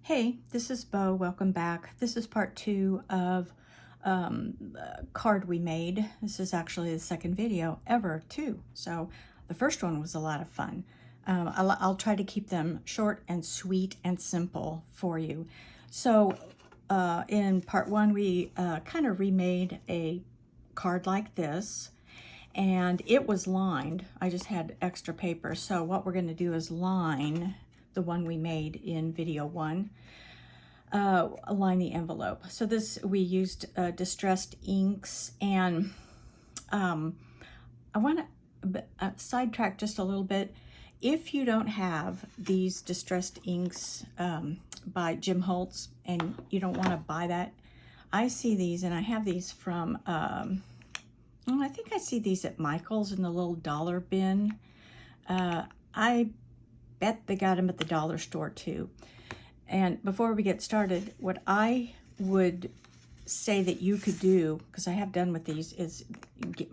Hey, this is Bo. Welcome back. This is part 2 of a card we made. This is actually the second video ever, too. So the first one was a lot of fun. I'll try to keep them short and sweet and simple for you. So in part 1, we kind of remade a card like this. And it was lined. I just had extra paper. So what we're going to do is line the one we made in video 1, align the envelope. So this, we used distressed inks, and I want to sidetrack just a little bit. If you don't have these distressed inks by Jim Holtz and you don't want to buy that, I see these, and I have these from I think I see these at Michael's in the little dollar bin. I bet they got them at the dollar store too. And before we get started, what I would say that you could do, because I have done with these, is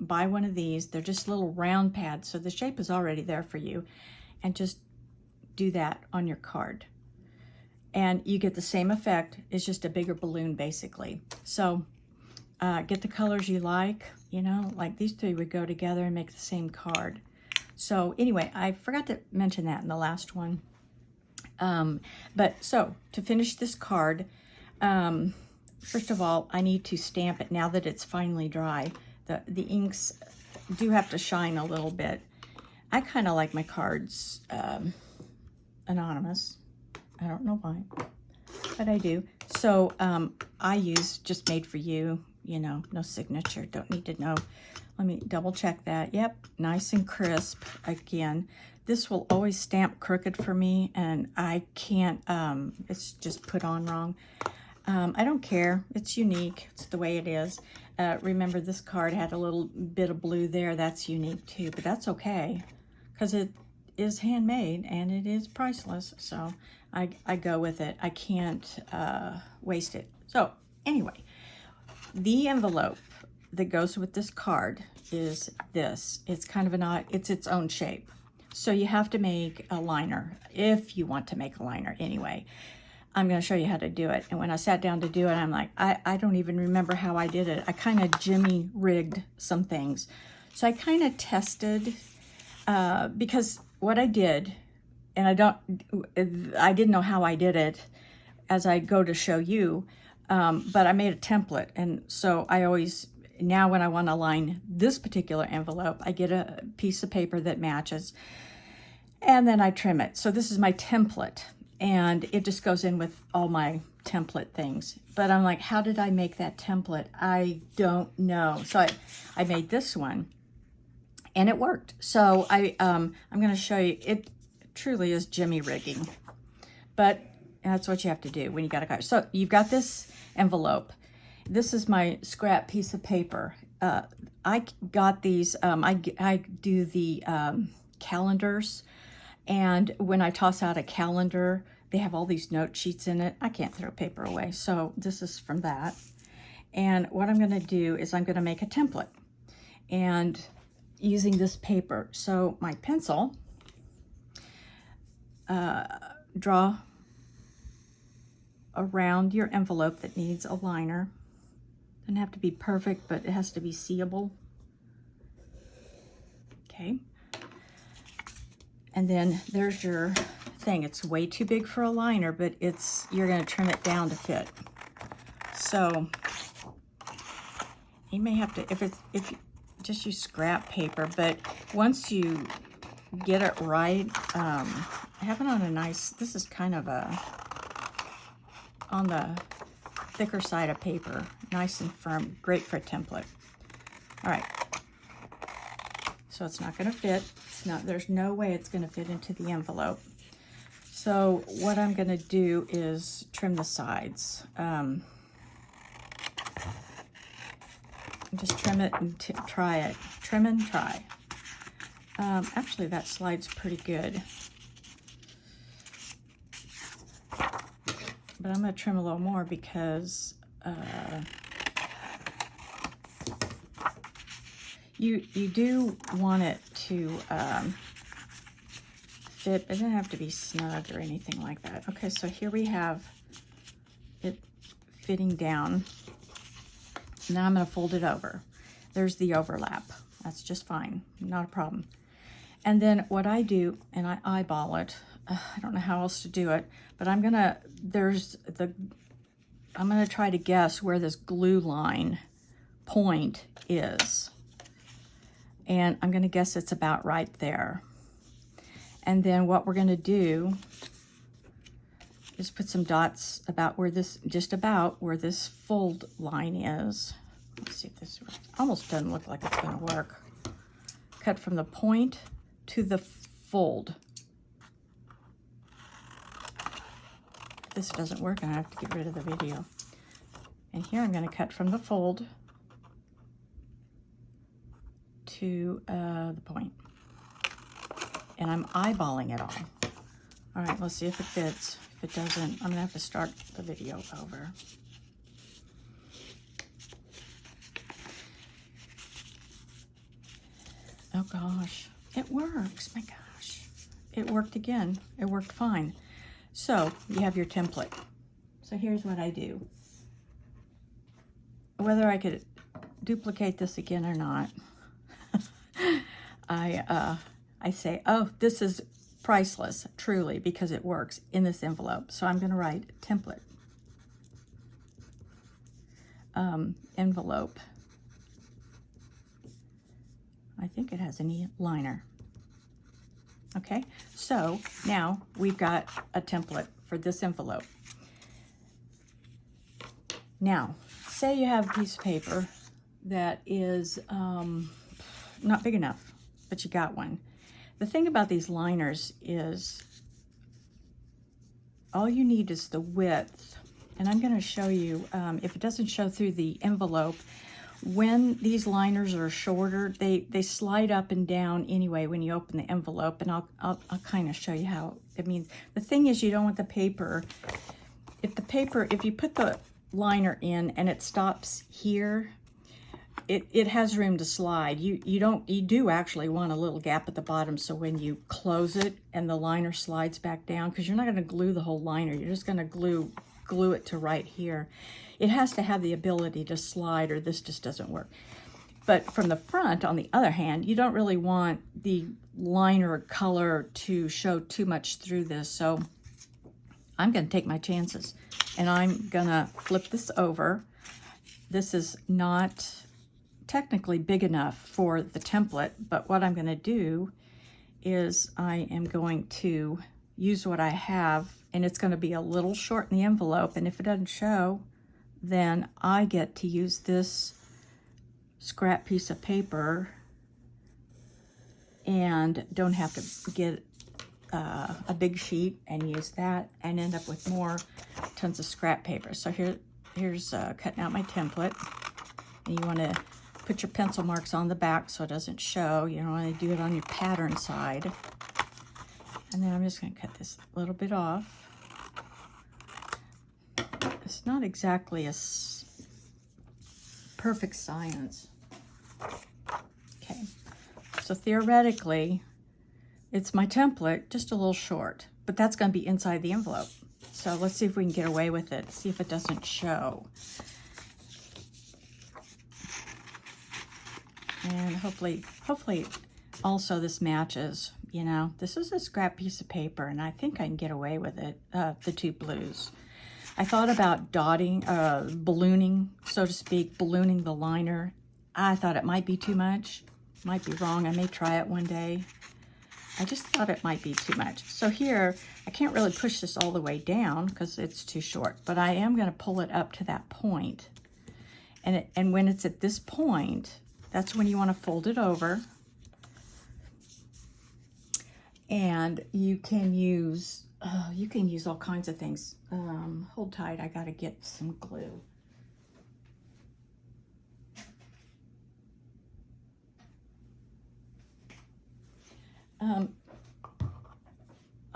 buy one of these. They're just little round pads, so the shape is already there for you, and just do that on your card. And you get the same effect. It's just a bigger balloon, basically. So get the colors you like, you know, like these three would go together and make the same card. So anyway, I forgot to mention that in the last one. But so to finish this card, first of all, I need to stamp it now that it's finally dry. The inks do have to shine a little bit. I kind of like my cards anonymous. I don't know why, but I do. So I use just made for you, you know, no signature, don't need to know. Let me double check that. Yep, nice and crisp. Again, this will always stamp crooked for me, and I can't, it's just put on wrong. I don't care, it's unique, it's the way it is. Remember, this card had a little bit of blue there, that's unique too, but that's okay, because it is handmade and it is priceless, so I go with it. I can't waste it. So anyway, the envelope that goes with this card is this. It's kind of an odd, it's its own shape. So you have to make a liner, if you want to make a liner anyway. I'm going to show you how to do it. And when I sat down to do it, I'm like, I don't even remember how I did it. I kind of Jimmy rigged some things. So I kind of tested, because what I did, and I didn't know how I did it as I go to show you, but I made a template. And so I always, now when I want to line this particular envelope, I get a piece of paper that matches, and then I trim it. So this is my template, and it just goes in with all my template things. But I'm like, how did I make that template? I don't know. So I made this one, and it worked. So I'm going to show you. It truly is Jimmy rigging, but that's what you have to do when you got a card. So you've got this envelope. This is my scrap piece of paper. I got these, I do the calendars, and when I toss out a calendar, they have all these note sheets in it. I can't throw paper away, so this is from that. And what I'm gonna do is I'm gonna make a template, and using this paper. So my pencil, draw around your envelope that needs a liner. Doesn't have to be perfect, but it has to be seeable. Okay. And then there's your thing. It's way too big for a liner, but you're going to trim it down to fit. So you may have to, if you just use scrap paper, but once you get it right, I have it on a nice, this is kind of on the thicker side of paper, nice and firm, great for a template. All right, so it's not going to fit. There's no way it's going to fit into the envelope. So what I'm going to do is trim the sides. Just trim it and try it. Trim and try. Actually, that slides pretty good. But I'm going to trim a little more because you do want it to fit. It doesn't have to be snug or anything like that. Okay, so here we have it fitting down. And then I'm going to fold it over. There's the overlap. That's just fine, not a problem. And then what I do, and I eyeball it, I don't know how else to do it, but I'm gonna try to guess where this glue line point is. And I'm gonna guess it's about right there. And then what we're gonna do is put some dots about where this, just about where this fold line is. Let's see if this works. Almost doesn't look like it's gonna work. Cut from the point to the fold. If this doesn't work, I have to get rid of the video. And here I'm going to cut from the fold to the point. And I'm eyeballing it all. All right, let's see if it fits. If it doesn't, I'm going to have to start the video over. Oh gosh, it works, my gosh. It worked again, it worked fine. So you have your template. So here's what I do. Whether I could duplicate this again or not, I say, oh, this is priceless, truly, because it works in this envelope. So I'm gonna write template, envelope. I think it has a liner. Okay, so now we've got a template for this envelope. Now, say you have a piece of paper that is not big enough, but you got one. The thing about these liners is all you need is the width. And I'm going to show you, if it doesn't show through the envelope, when these liners are shorter, they slide up and down anyway when you open the envelope, and I'll kind of show you how. I mean, the thing is, you don't want the paper, if you put the liner in and it stops here, it has room to slide. You do actually want a little gap at the bottom, so when you close it and the liner slides back down, because you're not going to glue the whole liner, you're just going to glue it to right here. It has to have the ability to slide, or this just doesn't work. But from the front, on the other hand, you don't really want the liner color to show too much through this. So I'm going to take my chances, and I'm going to flip this over. This is not technically big enough for the template, but what I'm going to do is I am going to use what I have, and it's going to be a little short in the envelope, and if it doesn't show, then I get to use this scrap piece of paper and don't have to get a big sheet and use that and end up with tons of scrap paper. So here's cutting out my template. And you want to put your pencil marks on the back so it doesn't show. You don't want to do it on your pattern side. And then I'm just going to cut this a little bit off. It's not exactly a perfect science. Okay, so theoretically, it's my template, just a little short, but that's going to be inside the envelope. So let's see if we can get away with it, see if it doesn't show. And hopefully also this matches, you know. This is a scrap piece of paper, and I think I can get away with it, the two blues. I thought about ballooning, so to speak, ballooning the liner. I thought it might be too much. Might be wrong. I may try it one day. I just thought it might be too much. So here, I can't really push this all the way down because it's too short, but I am going to pull it up to that point. And when it's at this point, that's when you want to fold it over. And you can use all kinds of things. Hold tight, I gotta get some glue. I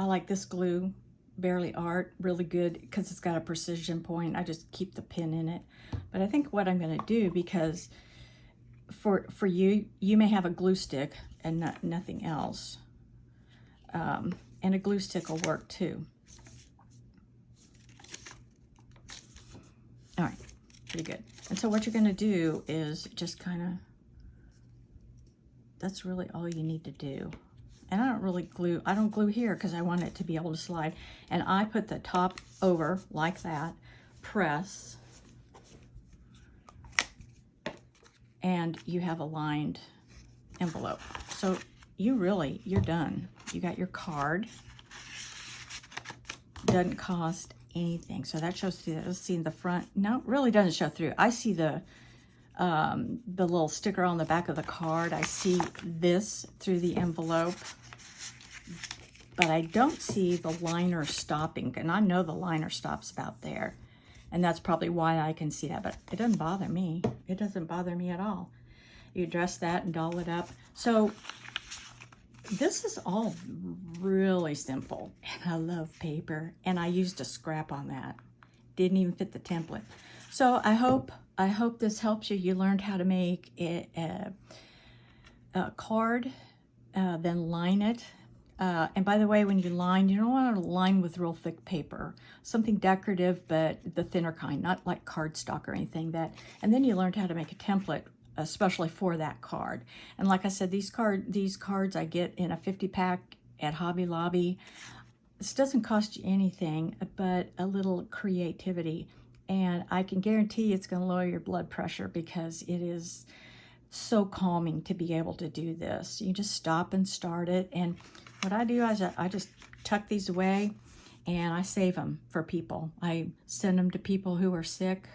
like this glue, Barely Art, really good because it's got a precision point. I just keep the pin in it. But I think what I'm gonna do, because for you may have a glue stick and nothing else. And a glue stick will work too. pretty good. And so what you're going to do is just kind of, that's really all you need to do. And I don't really glue, I don't glue here because I want it to be able to slide. And I put the top over like that, press, and you have a lined envelope. So you're done. You got your card. Doesn't cost anything. So that shows through. Let's see in the front. No, it really doesn't show through. I see the little sticker on the back of the card. I see this through the envelope, but I don't see the liner stopping. And I know the liner stops about there. And that's probably why I can see that, but it doesn't bother me. It doesn't bother me at all. You dress that and doll it up. So this is all really simple, and I love paper, and I used a scrap on that. Didn't even fit the template. So I hope this helps you. You learned how to make a card, then line it. And by the way, when you line, you don't want to line with real thick paper. Something decorative, but the thinner kind, not like cardstock or anything. And then you learned how to make a template, especially for that card. And like I said, these cards I get in a 50-pack at Hobby Lobby. This doesn't cost you anything but a little creativity. And I can guarantee it's going to lower your blood pressure because it is so calming to be able to do this. You just stop and start it. And what I do is I just tuck these away and I save them for people. I send them to people who are sick,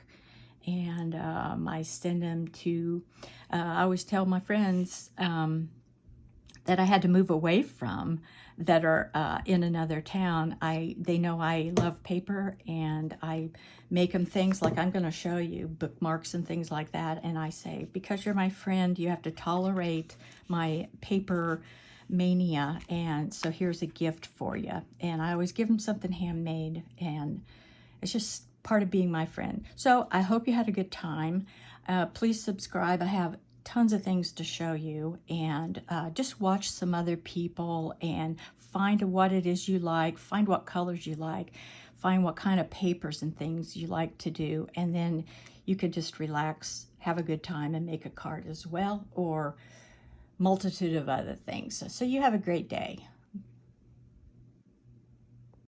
and I send them to, I always tell my friends that I had to move away from that are in another town. They know I love paper, and I make them things like I'm going to show you, bookmarks and things like that. And I say, because you're my friend, you have to tolerate my paper mania, and so here's a gift for you. And I always give them something handmade, and it's just part of being my friend. So I hope you had a good time. Please subscribe. I have tons of things to show you, and just watch some other people and find what it is you like, find what colors you like, find what kind of papers and things you like to do, and then you can just relax, have a good time, and make a card as well, or multitude of other things. So you have a great day.